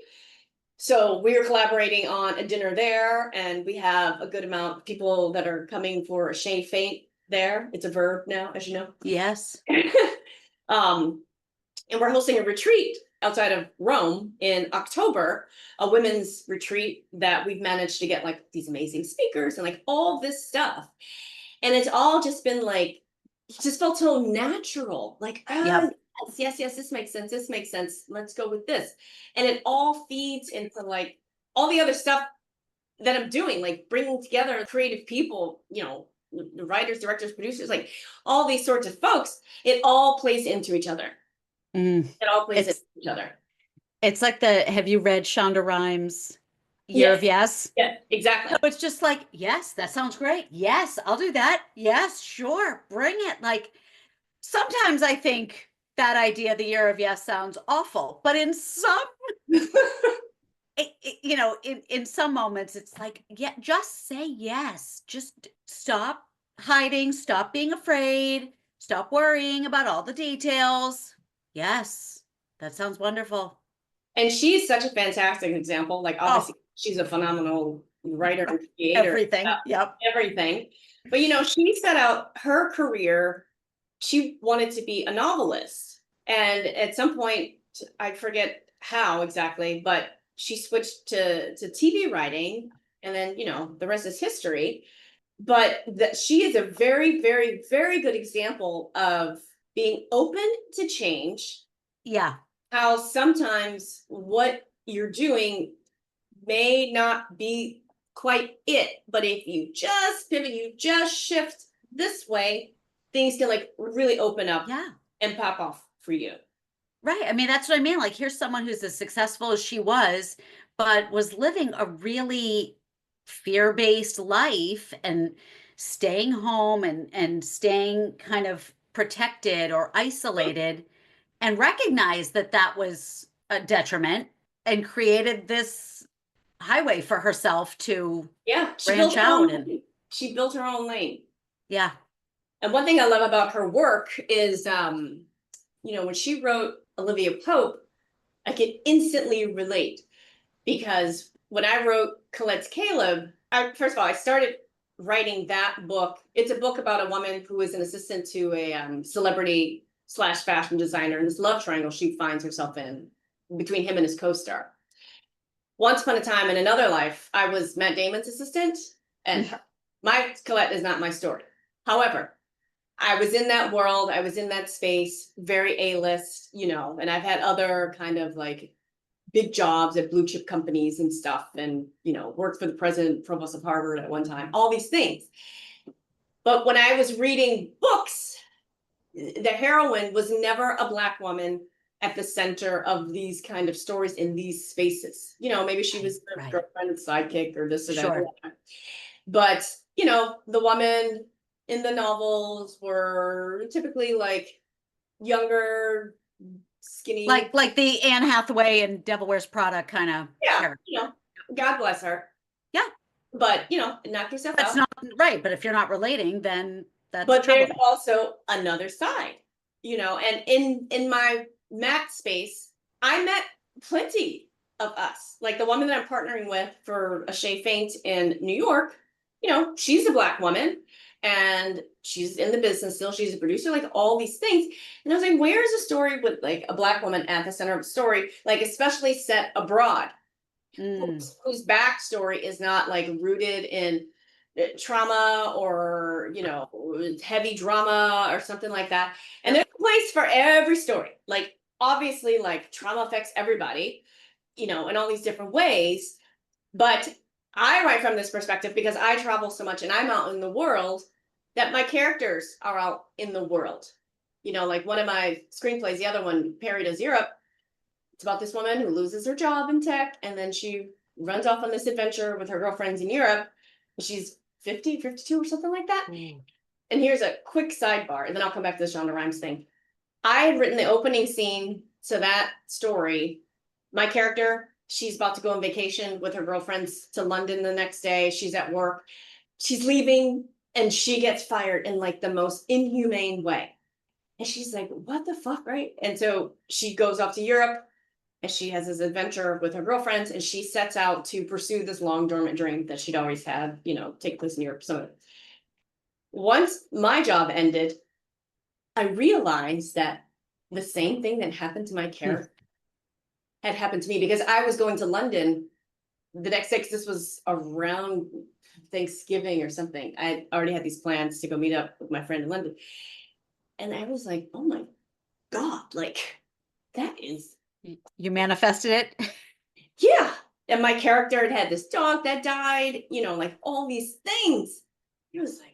So we're collaborating on a dinner there, and we have a good amount of people that are coming for a Chez Faint there. It's a verb now, as you know. Yes. And we're hosting a retreat outside of Rome in October, a women's retreat that we've managed to get like these amazing speakers and like all this stuff. And it's all just been like, it just felt so natural. Like, yes, this makes sense. This makes sense. Let's go with this. And it all feeds into like all the other stuff that I'm doing, like bringing together creative people, you know, the writers, directors, producers, like all these sorts of folks. It all plays into each other. It all plays into each other. It's like have you read Shonda Rhimes' Year of Yes? Yeah, exactly. So it's just like, yes, that sounds great. Yes, I'll do that. Yes, sure. Bring it. Like sometimes I think that idea, the Year of Yes, sounds awful, but in some, you know, in some moments it's like, yeah, just say yes. Just stop hiding, stop being afraid, stop worrying about all the details. Yes, that sounds wonderful. And she's such a fantastic example. Like obviously she's a phenomenal writer and creator. Everything. Everything. But you know, she set out her career. She wanted to be a novelist. And at some point, I forget how exactly, but she switched to TV writing. And then, you know, the rest is history. But she is a very, very, very good example of being open to change. Yeah. How sometimes what you're doing may not be quite it, but if you just pivot, you just shift this way, things can like really open up and pop off for you. Right. I mean, that's what I mean. Like, here's someone who's as successful as she was, but was living a really fear-based life and staying home and staying kind of protected or isolated, and recognized that that was a detriment and created this highway for herself to branch out. And she built her own lane. Yeah. And one thing I love about her work is, you know, when she wrote Olivia Pope, I could instantly relate, because when I wrote Colette's Caleb, first of all, I started writing that book. It's a book about a woman who is an assistant to a celebrity / fashion designer, and this love triangle she finds herself in between him and his co-star. Once upon a time in another life, I was Matt Damon's assistant, and my Collette is not my story. However, I was in that world, I was in that space, very A-list, you know, and I've had other kind of like big jobs at blue chip companies and stuff, and, you know, worked for the president, provost of Harvard at one time, all these things. But when I was reading books, the heroine was never a Black woman at the center of these kind of stories in these spaces. You know, maybe she was the girlfriend and sidekick or this or that. But, you know, the woman in the novels were typically like younger, skinny. Like the Anne Hathaway and Devil Wears Prada kind of character. You know, God bless her. Yeah. But, you know, knock yourself out. That's not right. But if you're not relating, then That's but there's trouble. also another side, and in my Matt space, I met plenty of us. Like the woman that I'm partnering with for a Chez Faint in New York, she's a Black woman and she's in the business still. She's a producer, like all these things. And I was like, where's a story with like a Black woman at the center of the story, like especially set abroad, whose backstory is not like rooted in trauma or heavy drama or something like that. And there's a place for every story. Like obviously, like trauma affects everybody, in all these different ways. But I write from this perspective because I travel so much and I'm out in the world, that my characters are out in the world. Like one of my screenplays, the other one, Perry Does Europe, it's about this woman who loses her job in tech and then she runs off on this adventure with her girlfriends in Europe. She's 50, 52 or something like that. And here's a quick sidebar, and then I'll come back to the Shonda Rhimes thing. I had written the opening scene to that story. My character, she's about to go on vacation with her girlfriends to London the next day. She's at work. She's leaving and she gets fired in like the most inhumane way. And she's like, what the fuck, right? And so she goes off to Europe and she has this adventure with her girlfriends and she sets out to pursue this long dormant dream that she'd always had, take place in Europe. So once my job ended, I realized that the same thing that happened to my character had happened to me, because I was going to London the next day, because this was around Thanksgiving or something. I already had these plans to go meet up with my friend in London. And I was like, oh my God, like that is. You manifested it? Yeah. And my character had had this dog that died, like all these things. It was like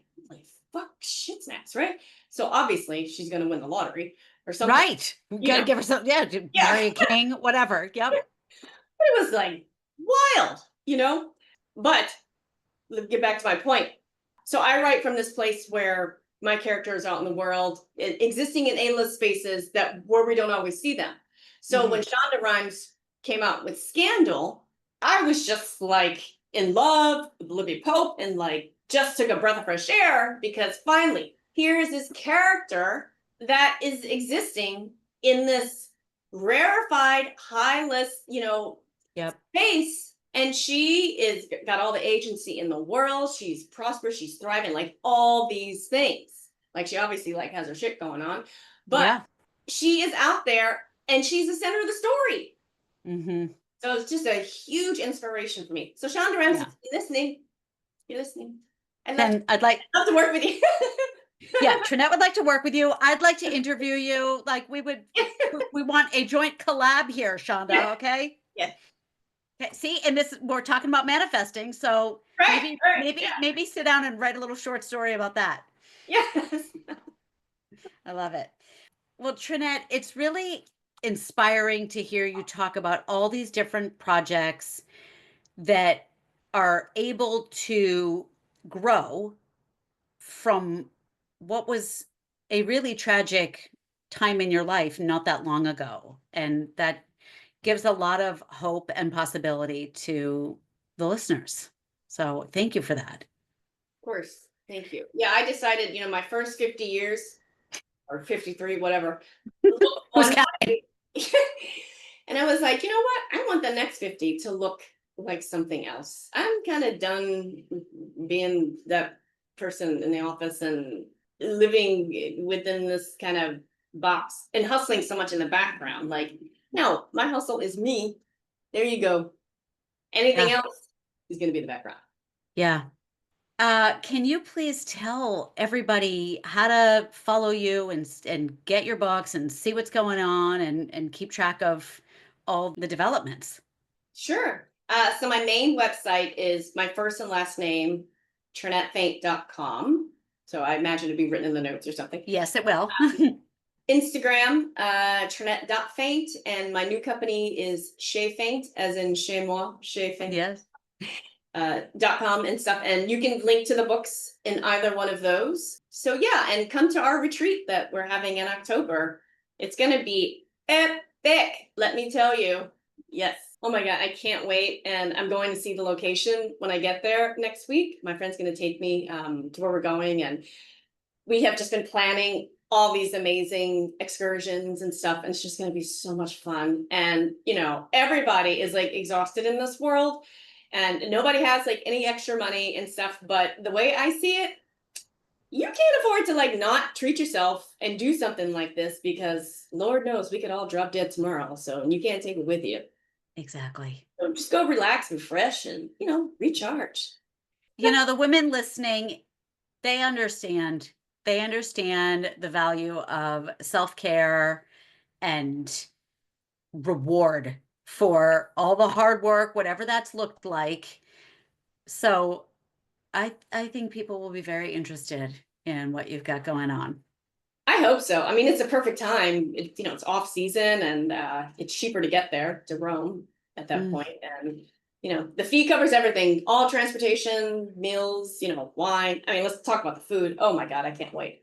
fuck, shit snaps, right? So obviously she's going to win the lottery or something. Right. You got to give her something. Yeah. Marry a king, whatever. Yep. But it was like wild, But let's get back to my point. So I write from this place where my character is out in the world, existing in A-list spaces where we don't always see them. So when Shonda Rhimes came out with Scandal, I was just like in love with Olivia Pope and like just took a breath of fresh air, because finally here's this character that is existing in this rarefied high list, space. And she is got all the agency in the world. She's prosperous. She's thriving, like all these things. Like she obviously like has her shit going on, but she is out there and she's the center of the story. So it's just a huge inspiration for me. So Shonda Rhimes, if you're listening. I'd love to work with you. Yeah, Trinette would like to work with you. I'd like to interview you. Like we want a joint collab here, Shonda. Okay. Yeah. Okay, see, and we're talking about manifesting. So maybe sit down and write a little short story about that. Yes. I love it. Well, Trinette, it's really inspiring to hear you talk about all these different projects that are able to grow from what was a really tragic time in your life not that long ago. And that gives a lot of hope and possibility to the listeners. So thank you for that. Of course. Thank you. Yeah, I decided, my first 50 years or 53, whatever. And I was like, you know what? I want the next 50 to look like something else. I'm kind of done being that person in the office and living within this kind of box and hustling so much in the background. Like, no, my hustle is me. There you go. Anything else is going to be the background. Yeah. Can you please tell everybody how to follow you and get your books and see what's going on and keep track of all the developments? Sure. So my main website is my first and last name, TrinetteFaint.com. So I imagine it'd be written in the notes or something. Yes, it will. Instagram, Trinette.Faint, and my new company is Chez Faint, as in chez moi, Chez Faint. Yes. .com and stuff, and you can link to the books in either one of those. So yeah, and come to our retreat that we're having in October. It's gonna be epic, let me tell you. Yes. Oh my God, I can't wait. And I'm going to see the location when I get there next week. My friend's gonna take me to where we're going, and we have just been planning all these amazing excursions and stuff, and it's just going to be so much fun. And everybody is like exhausted in this world, and nobody has like any extra money and stuff. But the way I see it, you can't afford to like not treat yourself and do something like this, because Lord knows we could all drop dead tomorrow. So you can't take it with you. Exactly. So just go relax, refresh, and recharge. The women listening, they understand. They understand the value of self-care and reward for all the hard work, whatever that's looked like. So I think people will be very interested in what you've got going on. I hope so. I mean, it's a perfect time. It's off season, and it's cheaper to get there to Rome at that point. And the fee covers everything, all transportation, meals, wine. I mean, let's talk about the food. Oh my God, I can't wait.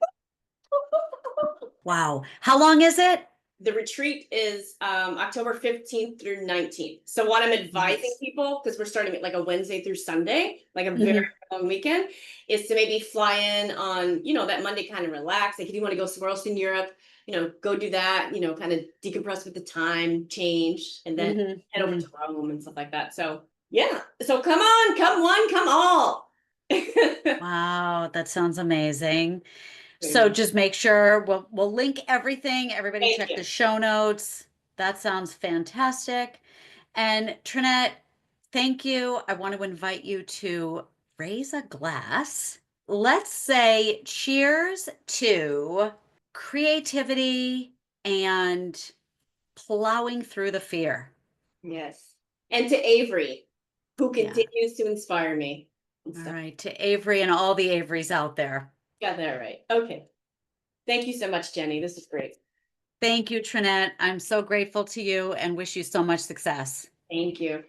Wow. How long is it? The retreat is October 15th through 19th. So what I'm advising people, because we're starting it like a Wednesday through Sunday, like a very long weekend, is to maybe fly in on, that Monday, kind of relax. Like if you want to go somewhere else in Europe, go do that, kind of decompress with the time change, and then head over to Rome and stuff like that. So yeah. So come on, come one, come all. Wow, that sounds amazing. So just make sure we'll link everything. Everybody check the show notes. That sounds fantastic. And Trinette, thank you. I want to invite you to raise a glass. Let's say cheers to creativity and plowing through the fear. Yes. And to Avery, who continues to inspire me. All right. To Avery and all the Averys out there. Got that right. Okay. Thank you so much, Jenny. This is great. Thank you, Trinette. I'm so grateful to you and wish you so much success. Thank you.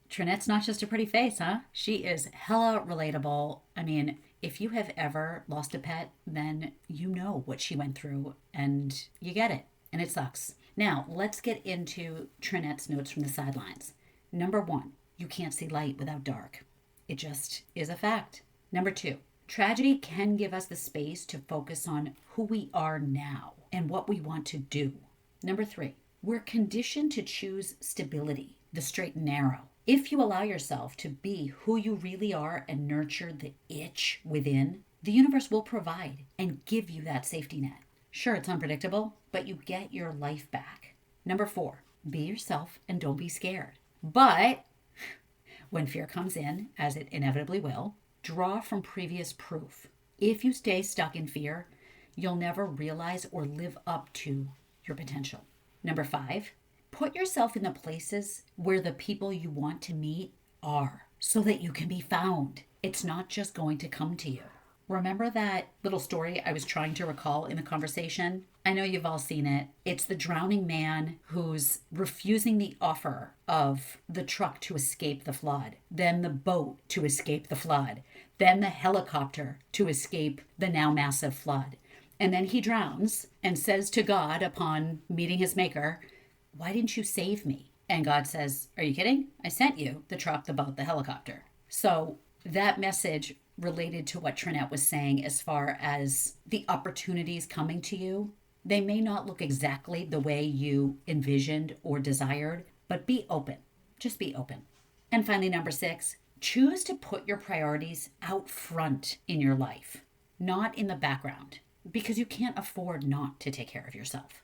Trinette's not just a pretty face, huh? She is hella relatable. I mean, if you have ever lost a pet, then you know what she went through and you get it. And it sucks. Now, let's get into Trinette's notes from the sidelines. Number 1, you can't see light without dark. It just is a fact. Number 2, tragedy can give us the space to focus on who we are now and what we want to do. Number 3, we're conditioned to choose stability, the straight and narrow. If you allow yourself to be who you really are and nurture the itch within, the universe will provide and give you that safety net. Sure, it's unpredictable, but you get your life back. Number 4, be yourself and don't be scared. But when fear comes in, as it inevitably will, draw from previous proof. If you stay stuck in fear, you'll never realize or live up to your potential. Number 5, put yourself in the places where the people you want to meet are so that you can be found. It's not just going to come to you. Remember that little story I was trying to recall in the conversation? I know you've all seen it. It's the drowning man who's refusing the offer of the truck to escape the flood, then the boat to escape the flood, then the helicopter to escape the now massive flood. And then he drowns and says to God upon meeting his maker, "Why didn't you save me?" And God says, "Are you kidding? I sent you the truck, the boat, the helicopter." So that message related to what Trinette was saying as far as the opportunities coming to you. They may not look exactly the way you envisioned or desired, but be open. Just be open. And finally, number 6, choose to put your priorities out front in your life, not in the background, because you can't afford not to take care of yourself.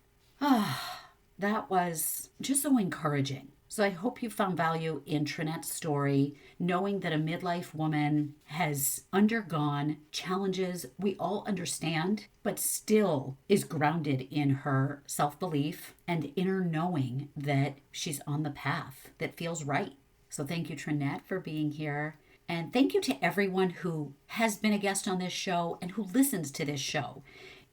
That was just so encouraging. So I hope you found value in Trinette's story, knowing that a midlife woman has undergone challenges we all understand, but still is grounded in her self-belief and inner knowing that she's on the path that feels right. So thank you, Trinette, for being here. And thank you to everyone who has been a guest on this show and who listens to this show.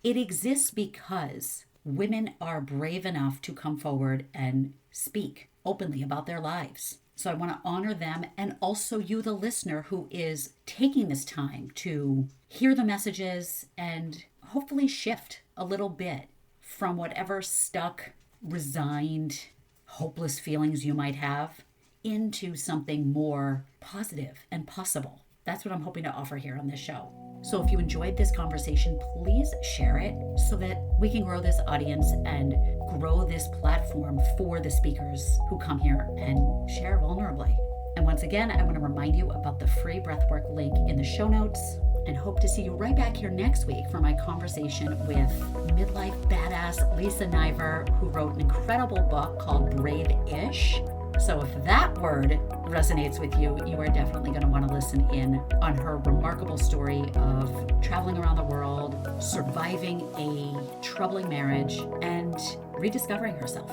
It exists because women are brave enough to come forward and speak openly about their lives. So I want to honor them, and also you, the listener, who is taking this time to hear the messages and hopefully shift a little bit from whatever stuck, resigned, hopeless feelings you might have into something more positive and possible. That's what I'm hoping to offer here on this show. So if you enjoyed this conversation, please share it so that we can grow this audience and grow this platform for the speakers who come here and share vulnerably. And once again, I want to remind you about the free breathwork link in the show notes, and hope to see you right back here next week for my conversation with midlife badass Lisa Niver, who wrote an incredible book called Brave-ish. So if that word resonates with you, you are definitely going to want to listen in on her remarkable story of traveling around the world, surviving a troubling marriage, and rediscovering herself.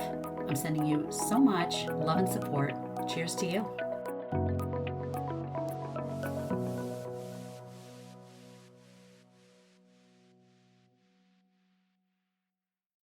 I'm sending you so much love and support. Cheers to you.